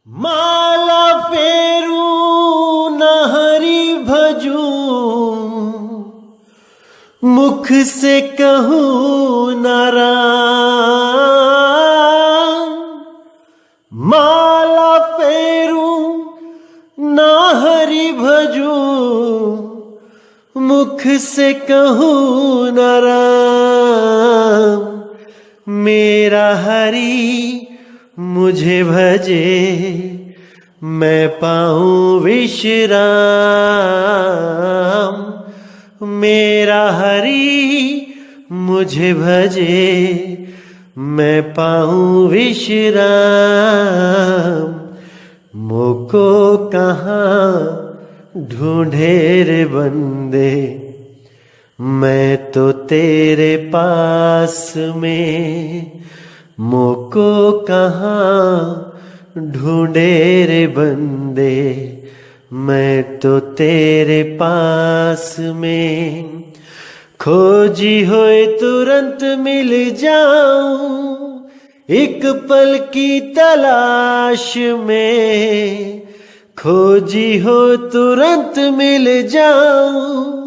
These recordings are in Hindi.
माला फेरू न हरि भजू, मुख से कहूँ न राम। माला फेरू न हरि भजू, मुख से कहूँ न राम। मेरा हरि मुझे भजे, मैं पाऊं विश्राम। मेरा हरि मुझे भजे, मैं पाऊं विश्राम। मोको कहाँ ढूंढे रे बंदे, मैं तो तेरे पास में। मोको कहाँ ढूंढे रे बंदे, मैं तो तेरे पास में। खोजी होए तुरंत मिल जाऊं, एक पल की तलाश में। खोजी हो तुरंत मिल जाऊं,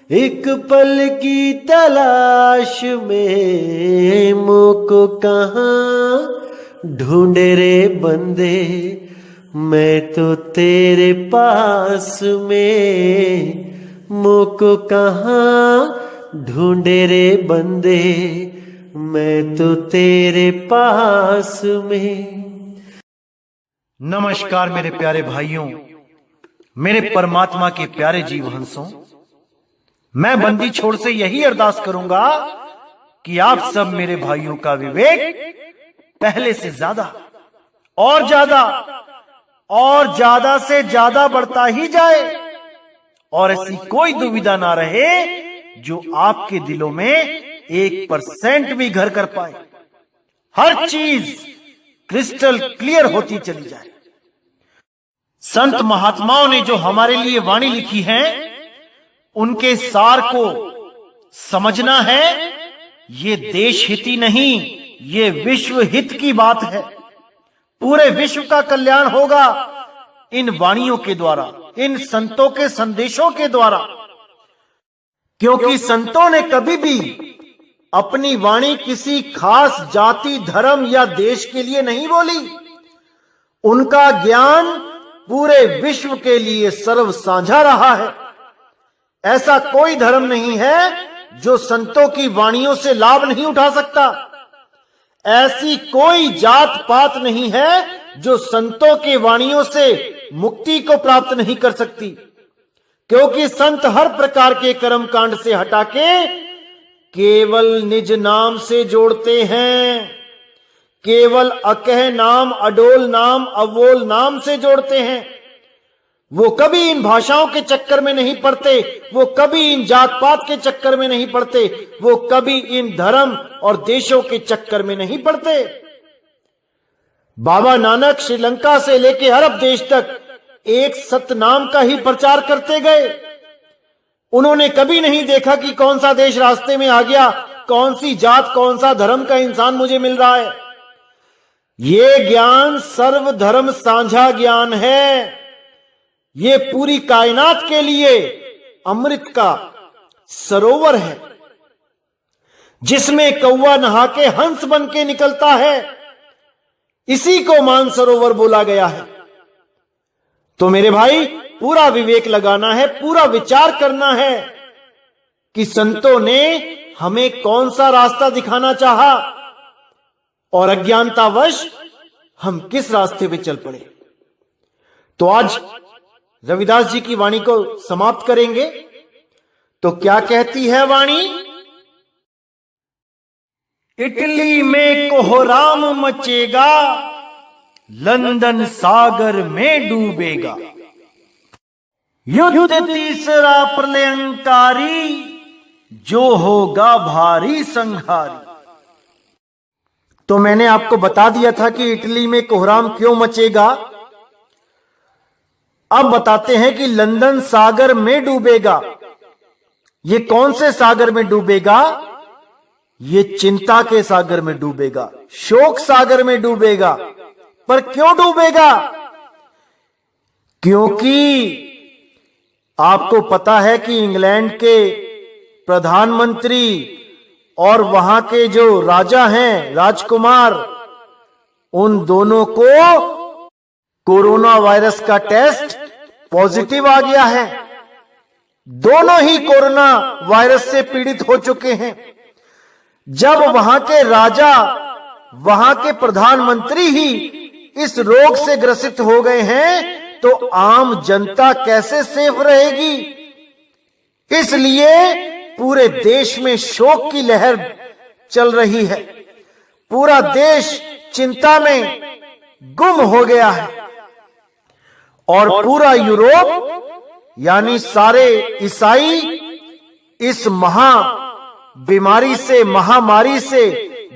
एक पल की तलाश में। मोको कहाँ ढूंढे रे बंदे, मैं तो तेरे पास में। मोको कहाँ ढूंढे रे बंदे, मैं तो तेरे पास में। नमस्कार मेरे प्यारे भाइयों, मेरे परमात्मा के प्यारे जीव हंसों। मैं बंदी छोड़ से यही अरदास करूंगा कि आप सब मेरे भाइयों का विवेक पहले से ज्यादा और ज्यादा से ज्यादा बढ़ता ही जाए, और ऐसी कोई दुविधा ना रहे जो आपके दिलों में 1% भी घर कर पाए। हर चीज क्रिस्टल क्लियर होती चली जाए। संत महात्माओं ने जो हमारे लिए वाणी लिखी है, उनके सार को समझना है। ये देश हित ही नहीं, ये विश्व हित की बात है। पूरे विश्व का कल्याण होगा इन वाणियों के द्वारा, इन संतों के संदेशों के द्वारा। क्योंकि संतों ने कभी भी अपनी वाणी किसी खास जाति, धर्म या देश के लिए नहीं बोली। उनका ज्ञान पूरे विश्व के लिए सर्व साझा रहा है। ऐसा कोई धर्म नहीं है जो संतों की वाणियों से लाभ नहीं उठा सकता। ऐसी कोई जात पात नहीं है जो संतों के वाणियों से मुक्ति को प्राप्त नहीं कर सकती। क्योंकि संत हर प्रकार के कर्म कांड से हटा के केवल निज नाम से जोड़ते हैं। केवल अकह नाम, अडोल नाम, अवोल नाम से जोड़ते हैं। वो कभी इन भाषाओं के चक्कर में नहीं पड़ते, वो कभी इन जात पात के चक्कर में नहीं पड़ते, वो कभी इन धर्म और देशों के चक्कर में नहीं पड़ते। बाबा नानक श्रीलंका से लेकर अरब देश तक एक सतनाम का ही प्रचार करते गए। उन्होंने कभी नहीं देखा कि कौन सा देश रास्ते में आ गया, कौन सी जात, कौन सा धर्म का इंसान मुझे मिल रहा है। ये ज्ञान सर्व धर्म साझा ज्ञान है। ये पूरी कायनात के लिए अमृत का सरोवर है, जिसमें कौवा नहा के हंस बन के निकलता है। इसी को मानसरोवर बोला गया है। तो मेरे भाई, पूरा विवेक लगाना है, पूरा विचार करना है कि संतों ने हमें कौन सा रास्ता दिखाना चाहा और अज्ञानतावश हम किस रास्ते पे चल पड़े। तो आज रविदास जी की वाणी को समाप्त करेंगे। तो क्या कहती है वाणी? इटली में कोहराम मचेगा, लंदन सागर में डूबेगा। युद्ध तीसरा प्रलयंकारी, जो होगा भारी संहारी। तो मैंने आपको बता दिया था कि इटली में कोहराम क्यों मचेगा। अब बताते हैं कि लंदन सागर में डूबेगा। ये कौन से सागर में डूबेगा? ये चिंता के सागर में डूबेगा, शोक सागर में डूबेगा। पर क्यों डूबेगा? क्योंकि आपको पता है कि इंग्लैंड के प्रधानमंत्री और वहां के जो राजा हैं, राजकुमार, उन दोनों को कोरोना वायरस का टेस्ट पॉजिटिव आ गया है। दोनों ही कोरोना वायरस से पीड़ित हो चुके हैं। जब वहां के राजा, वहां के प्रधानमंत्री ही इस रोग से ग्रसित हो गए हैं, तो आम जनता कैसे सेफ रहेगी? इसलिए पूरे देश में शोक की लहर चल रही है। पूरा देश चिंता में गुम हो गया है और पूरा यूरोप यानी सारे ईसाई इस बीमारी से, महामारी से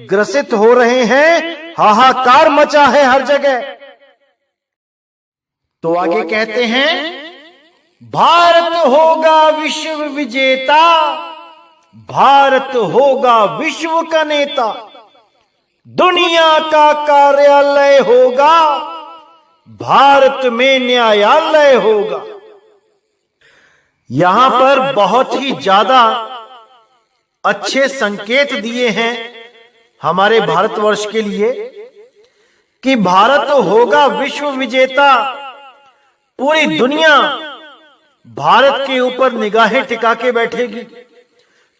ग्रसित हो रहे हैं। हाहाकार मचा है हर जगह। तो आगे कहते हैं, भारत होगा विश्व विजेता, भारत होगा विश्व का नेता, दुनिया का कार्यालय होगा, भारत में न्यायालय होगा। यहां पर बहुत ही ज्यादा अच्छे संकेत दिए हैं हमारे भारतवर्ष के लिए कि भारत होगा विश्व विजेता। पूरी दुनिया भारत के ऊपर निगाहें टिका के बैठेगी,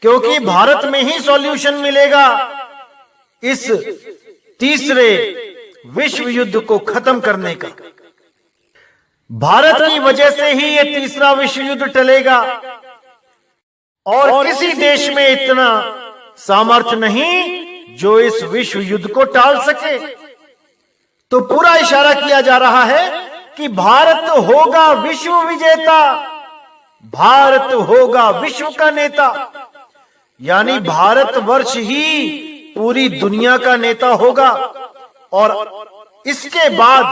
क्योंकि भारत में ही सॉल्यूशन मिलेगा इस तीसरे विश्व युद्ध को खत्म करने का। भारत की वजह से ही यह तीसरा विश्व युद्ध टलेगा और किसी देश में इतना सामर्थ्य नहीं जो इस विश्व युद्ध को टाल सके। तो पूरा इशारा किया जा रहा है कि भारत होगा विश्व विजेता, भारत होगा विश्व का नेता, यानी भारतवर्ष ही पूरी दुनिया का नेता होगा और इसके बाद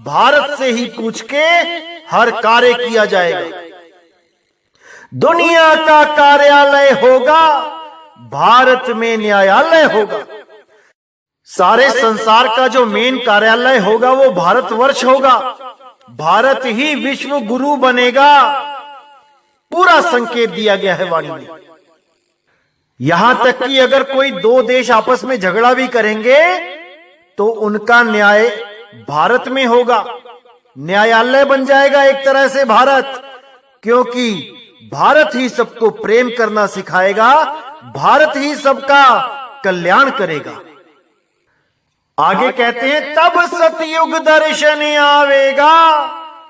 भारत से ही पूछ के हर कार्य किया जाएगा। दुनिया का कार्यालय होगा, भारत में न्यायालय होगा। सारे संसार का जो मेन कार्यालय होगा वो भारतवर्ष होगा। भारत ही विश्व गुरु बनेगा। पूरा संकेत दिया गया है वाणी में। यहां तक कि अगर कोई दो देश आपस में झगड़ा भी करेंगे तो उनका न्याय भारत में होगा। न्यायालय बन जाएगा एक तरह से भारत, क्योंकि भारत ही सबको प्रेम करना सिखाएगा, भारत ही सबका कल्याण करेगा। आगे कहते हैं, तब सतयुग दर्शन आवेगा,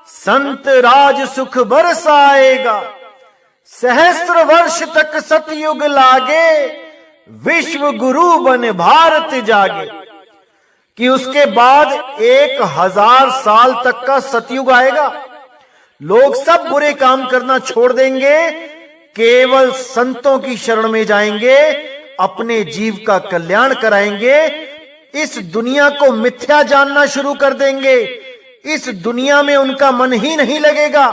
संत राज सुख बरसाएगा, सहस्त्र वर्ष तक सतयुग लागे, विश्व गुरु बन भारत जागे। कि उसके बाद 1000 साल तक का सतयुग आएगा। लोग सब बुरे काम करना छोड़ देंगे, केवल संतों की शरण में जाएंगे, अपने जीव का कल्याण कराएंगे, इस दुनिया को मिथ्या जानना शुरू कर देंगे। इस दुनिया में उनका मन ही नहीं लगेगा।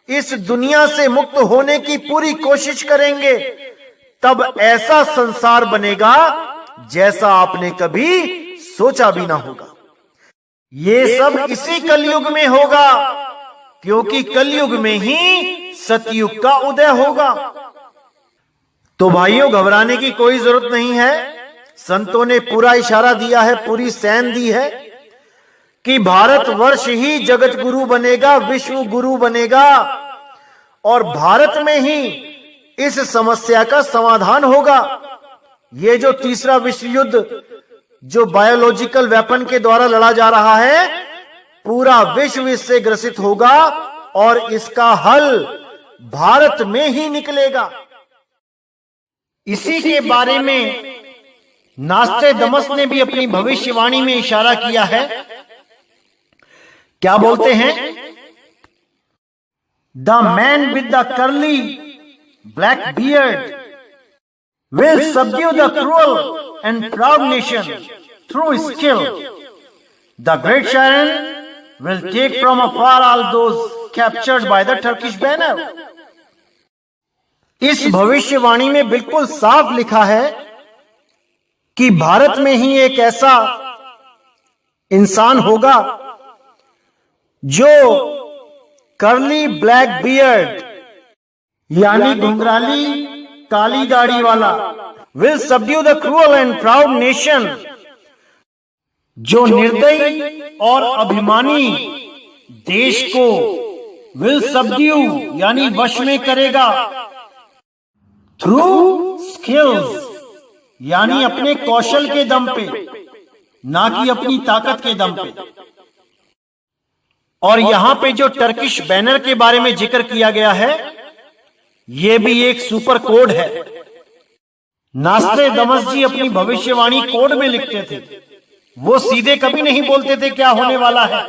इस दुनिया से मुक्त होने की पूरी कोशिश करेंगे। तब ऐसा संसार बनेगा जैसा आपने कभी सोचा भी ना होगा। ये सब इसी कलयुग में होगा, क्योंकि कलयुग में ही सतयुग का उदय होगा। तो भाइयों, घबराने की कोई जरूरत नहीं है। संतों ने पूरा इशारा दिया है, पूरी सेंध दी है कि भारतवर्ष ही जगत गुरु बनेगा, विश्व गुरु बनेगा और भारत में ही इस समस्या का समाधान होगा। ये जो तीसरा विश्व युद्ध जो बायोलॉजिकल वेपन के द्वारा लड़ा जा रहा है, पूरा विश्व इससे ग्रसित होगा और इसका हल भारत में ही निकलेगा। इसी के बारे में नास्टेडमस ने भी अपनी भविष्यवाणी में इशारा किया है। क्या बोलते हैं? The man with the curly black beard will subdue the cruel and proud nation through skill. The great Sharon will take from afar all those captured by the Turkish banner. इस भविष्यवाणी में बिल्कुल साफ लिखा है कि भारत में ही एक ऐसा इंसान होगा जो कर्ली ब्लैक बियर्ड यानी घुंघराली काली दाढ़ी वाला, will subdue the cruel and proud nation, जो निर्दयी और अभिमानी देश को विल सबड्यू यानी वश में करेगा, थ्रू स्किल्स यानी अपने कौशल के दम पे, ना कि अपनी ताकत के दम पे। और यहां पे जो टर्किश बैनर के बारे में जिक्र किया गया है, यह भी एक सुपर कोड है। नास्ट्रेदामस जी अपनी भविष्यवाणी कोड में लिखते थे। वो सीधे कभी नहीं बोलते थे क्या होने वाला है,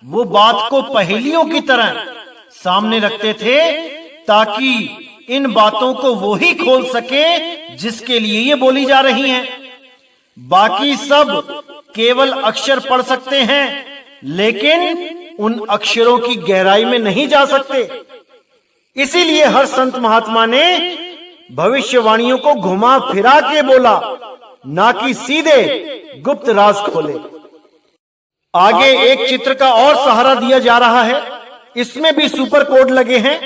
वो बात को पहेलियों की तरह सामने रखते थे ताकि इन बातों को वो ही खोल सके जिसके लिए ये बोली जा रही हैं। बाकी सब केवल अक्षर पढ़ सकते हैं, लेकिन उन अक्षरों की गहराई में नहीं जा सकते। इसीलिए हर संत महात्मा ने भविष्यवाणियों को घुमा फिरा के बोला, ना कि सीधे गुप्त राज खोले। आगे एक चित्र का और सहारा दिया जा रहा है, इसमें भी सुपर कोड लगे हैं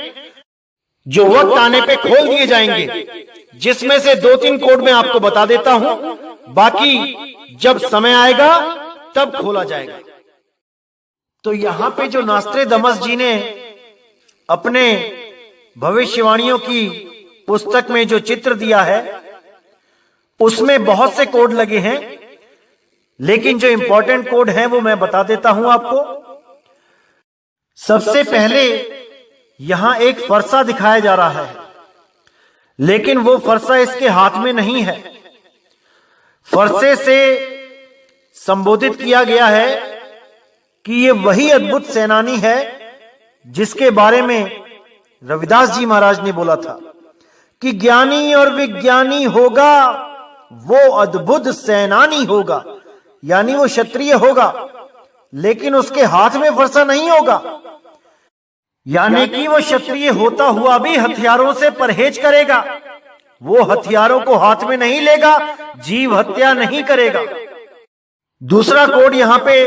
जो वक्त आने पे खोल दिए जाएंगे, जिसमें से 2-3 कोड मैं आपको बता देता हूं, बाकी जब समय आएगा तब खोला जाएगा। तो यहां पे जो नास्ट्रेदामस जी ने अपने भविष्यवाणियों की पुस्तक में जो चित्र दिया है, उसमें बहुत से कोड लगे हैं, लेकिन जो इंपॉर्टेंट कोड है वो मैं बता देता हूं आपको। सबसे पहले यहां एक फरसा दिखाया जा रहा है, लेकिन वो फरसा इसके हाथ में नहीं है। फरसे से संबोधित किया गया है कि ये वही अद्भुत सेनानी है जिसके बारे में रविदास जी महाराज ने बोला था कि ज्ञानी और विज्ञानी होगा वो अद्भुत सेनानी होगा, यानी वो क्षत्रिय होगा, लेकिन उसके हाथ में फरसा नहीं होगा, यानी कि वो क्षत्रिय होता हुआ भी हथियारों से परहेज करेगा। वो हथियारों को हाथ में नहीं लेगा, जीव हत्या नहीं करेगा। दूसरा कोड यहां पे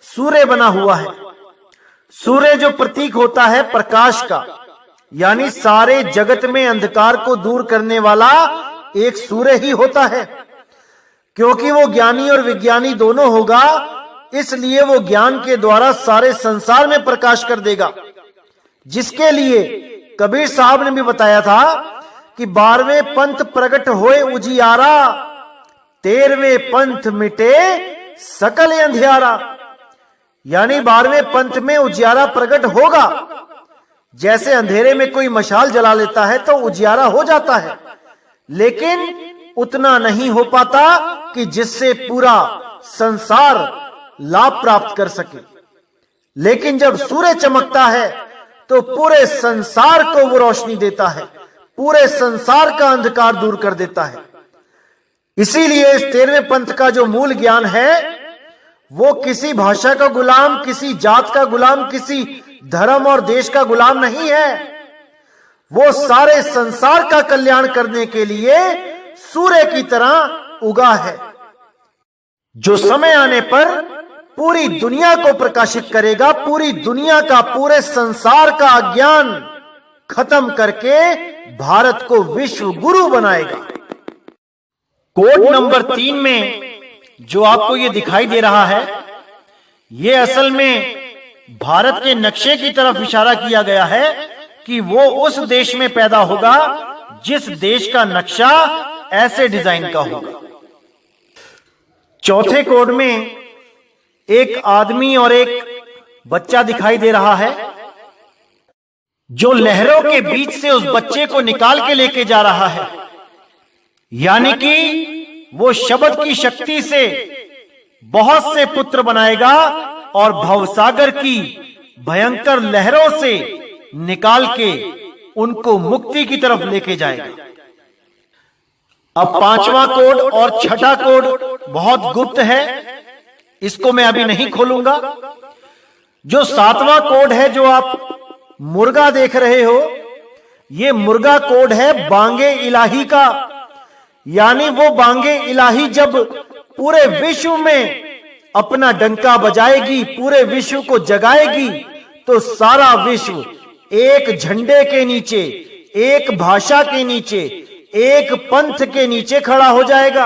सूर्य बना हुआ है। सूर्य जो प्रतीक होता है प्रकाश का, यानी सारे जगत में अंधकार को दूर करने वाला एक सूर्य ही होता है। क्योंकि वो ज्ञानी और विज्ञानी दोनों होगा, इसलिए वो ज्ञान के द्वारा सारे संसार में प्रकाश कर देगा, जिसके लिए कबीर साहब ने भी बताया था कि 12वें पंथ प्रकट होए उजियारा, 13वें पंथ मिटे सकल अंधियारा। यानी 12वें पंथ में उजियारा प्रकट होगा। जैसे अंधेरे में कोई मशाल जला लेता है तो उजियारा हो जाता है, लेकिन उतना नहीं हो पाता कि जिससे पूरा संसार लाभ प्राप्त कर सके। लेकिन जब सूर्य चमकता है तो पूरे संसार को वो रोशनी देता है, पूरे संसार का अंधकार दूर कर देता है। इसीलिए इस 13वें पंथ का जो मूल ज्ञान है वो किसी भाषा का गुलाम, किसी जात का गुलाम, किसी धर्म और देश का गुलाम नहीं है। वो सारे संसार का कल्याण करने के लिए सूर्य की तरह उगा है, जो समय आने पर पूरी दुनिया को प्रकाशित करेगा, पूरी दुनिया का, पूरे संसार का अज्ञान खत्म करके भारत को विश्व गुरु बनाएगा। कोड नंबर 3 में जो आपको ये दिखाई दे रहा है, ये असल में भारत के नक्शे की तरफ इशारा किया गया है कि वो उस देश में पैदा होगा जिस देश का नक्शा ऐसे डिजाइन का होगा। चौथे कोड में एक आदमी और एक बच्चा दिखाई दे रहा है, जो लहरों के बीच से उस बच्चे को निकाल के लेके जा रहा है। यानी कि वो शब्द की शक्ति से बहुत से पुत्र बनाएगा और भवसागर की भयंकर लहरों से निकाल के उनको मुक्ति की तरफ लेके जाएगा। अब 5वां कोड और 6ठा कोड बहुत गुप्त है, इसको मैं अभी नहीं खोलूंगा। जो 7वां कोड है, जो आप मुर्गा देख रहे हो, ये मुर्गा कोड है बांगे इलाही का। यानी वो बांगे इलाही जब पूरे विश्व में अपना डंका बजाएगी, पूरे विश्व को जगाएगी, तो सारा विश्व एक झंडे के नीचे, एक भाषा के नीचे, एक पंथ के नीचे खड़ा हो जाएगा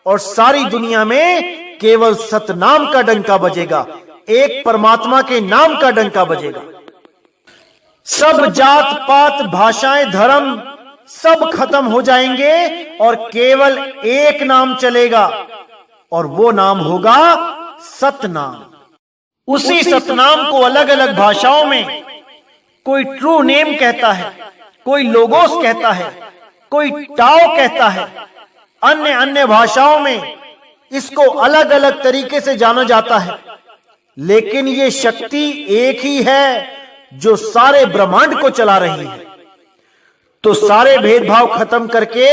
और सारी दुनिया में केवल सतनाम का डंका बजेगा, एक परमात्मा के नाम का डंका बजेगा। सब जात पात, भाषाएं, धर्म सब खत्म हो जाएंगे और केवल एक नाम चलेगा और वो नाम होगा सतनाम। उसी सतनाम को अलग अलग भाषाओं में कोई ट्रू नेम कहता है, कोई लोगोस कहता है, कोई टाओ कहता है, अन्य अन्य भाषाओं में इसको अलग अलग तरीके से जाना जाता है, लेकिन ये शक्ति एक ही है जो सारे ब्रह्मांड को चला रही है। तो सारे भेदभाव खत्म करके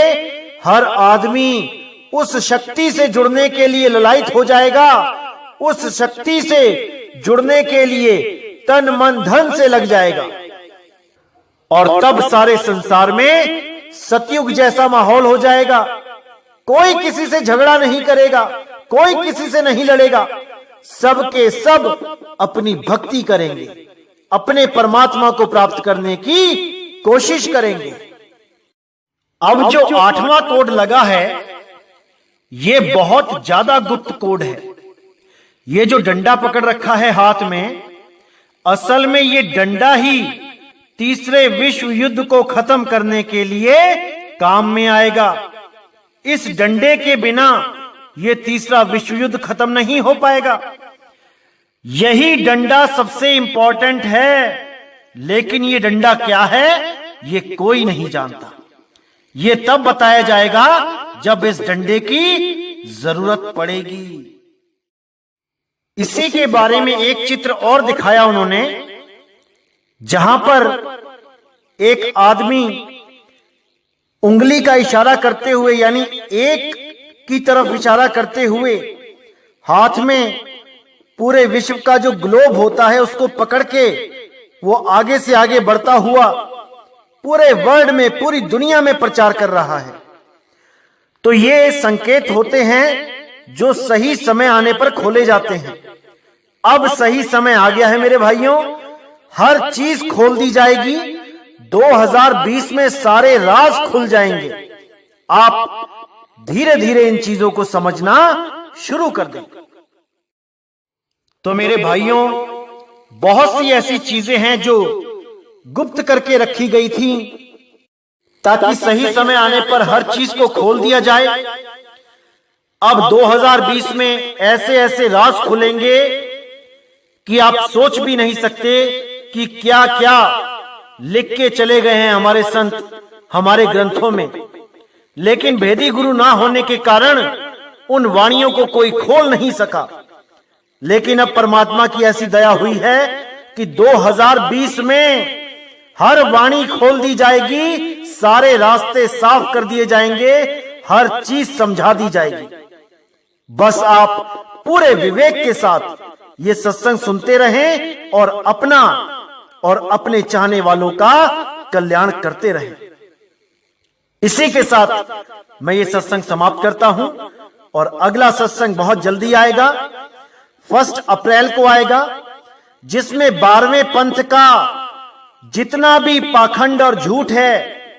हर आदमी उस शक्ति से जुड़ने के लिए ललायत हो जाएगा, उस शक्ति से जुड़ने के लिए तन मन धन से लग जाएगा और तब सारे संसार में सतयुग जैसा माहौल हो जाएगा। कोई किसी से झगड़ा नहीं करेगा, कोई किसी से नहीं लड़ेगा, सबके सब अपनी भक्ति करेंगे, अपने परमात्मा को प्राप्त करने की कोशिश करेंगे। अब जो 8वां कोड लगा है, ये बहुत ज्यादा गुप्त कोड है। ये जो डंडा पकड़ रखा है हाथ में, असल में ये डंडा ही तीसरे विश्व युद्ध को खत्म करने के लिए काम में आएगा। इस डंडे के बिना ये तीसरा विश्व युद्ध खत्म नहीं हो पाएगा। यही डंडा सबसे इंपॉर्टेंट है, लेकिन ये डंडा क्या है ये कोई नहीं जानता। ये तब बताया जाएगा जब इस डंडे की जरूरत पड़ेगी। इसी के बारे में एक चित्र और दिखाया उन्होंने, जहां पर एक आदमी उंगली का इशारा करते हुए, यानी एक की तरफ इशारा करते हुए, हाथ में पूरे विश्व का जो ग्लोब होता है उसको पकड़ के वो आगे से आगे बढ़ता हुआ पूरे वर्ल्ड में, पूरी दुनिया में प्रचार कर रहा है। तो ये संकेत होते हैं जो सही समय आने पर खोले जाते हैं। अब सही समय आ गया है मेरे भाइयों, हर चीज खोल दी जाएगी। 2020 में सारे राज खुल जाएंगे। आप धीरे धीरे इन चीजों को समझना शुरू कर दें। तो मेरे भाइयों, बहुत सी ऐसी चीजें हैं जो गुप्त करके रखी गई थी ताकि सही समय आने पर हर चीज को खोल दिया जाए। अब 2020 में ऐसे ऐसे राज खुलेंगे कि आप सोच भी नहीं सकते कि क्या क्या लिख के चले गए हैं हमारे संत हमारे ग्रंथों में। लेकिन भेदी गुरु ना होने के कारण उन वाणियों को कोई खोल नहीं सका। लेकिन अब परमात्मा की ऐसी दया हुई है कि 2020 में हर वाणी खोल दी जाएगी, सारे रास्ते साफ कर दिए जाएंगे, हर चीज समझा दी जाएगी। बस आप पूरे विवेक के साथ ये सत्संग सुनते रहें और अपना और अपने चाहने वालों का कल्याण करते रहें। इसी के साथ मैं ये सत्संग समाप्त करता हूं और अगला सत्संग बहुत जल्दी आएगा। 1 अप्रैल को आएगा, जिसमें 12वें पंथ का जितना भी पाखंड और झूठ है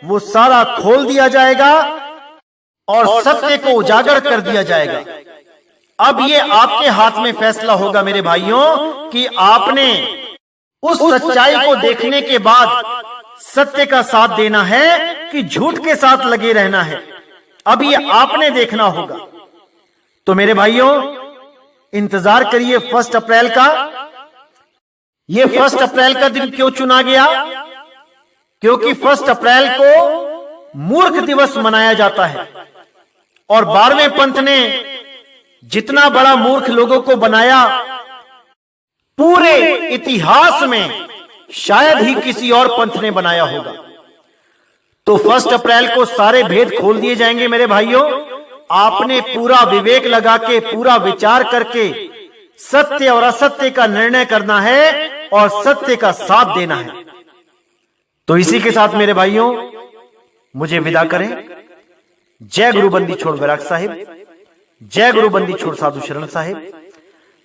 वो सारा खोल दिया जाएगा और सत्य को उजागर कर दिया जाएगा। अब ये आपके हाथ में फैसला होगा मेरे भाइयों कि आपने उस सच्चाई को देखने के बाद सत्य का साथ देना है कि झूठ के साथ लगे रहना है। अब ये आपने देखना होगा। तो मेरे भाइयों, इंतजार करिए 1 अप्रैल का। ये 1 अप्रैल का दिन क्यों चुना गया? क्योंकि 1 अप्रैल को मूर्ख दिवस मनाया जाता है और 12वें पंथ ने जितना बड़ा मूर्ख लोगों को बनाया, पूरे इतिहास में शायद ही किसी और पंथ ने बनाया होगा। तो 1 अप्रैल को सारे भेद खोल दिए जाएंगे मेरे भाइयों। आपने पूरा विवेक लगा के, पूरा विचार करके सत्य और असत्य का निर्णय करना है और सत्य का साथ देना है। तो इसी के साथ मेरे भाइयों, मुझे विदा करें। जय गुरु बंदी छोड़ बैराग साहिब, जय गुरु बंदी छोड़ साधु शरण साहिब,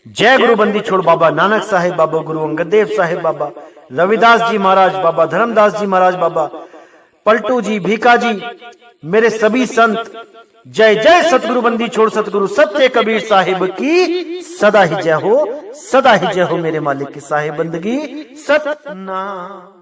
जय गुरु बंदी छोड़ बाबा नानक साहिब बाबा, गुरु अंगद देव साहिब बाबा, रविदास जी महाराज बाबा, धर्मदास जी महाराज बाबा, पलटू जी, भीखा जी, मेरे सभी संत। जय जय सतगुरु बंदी छोड़ सतगुरु सत्य कबीर साहिब की सदा ही जय हो, सदा ही जय हो मेरे मालिक की साहिब बंदगी सतनाम।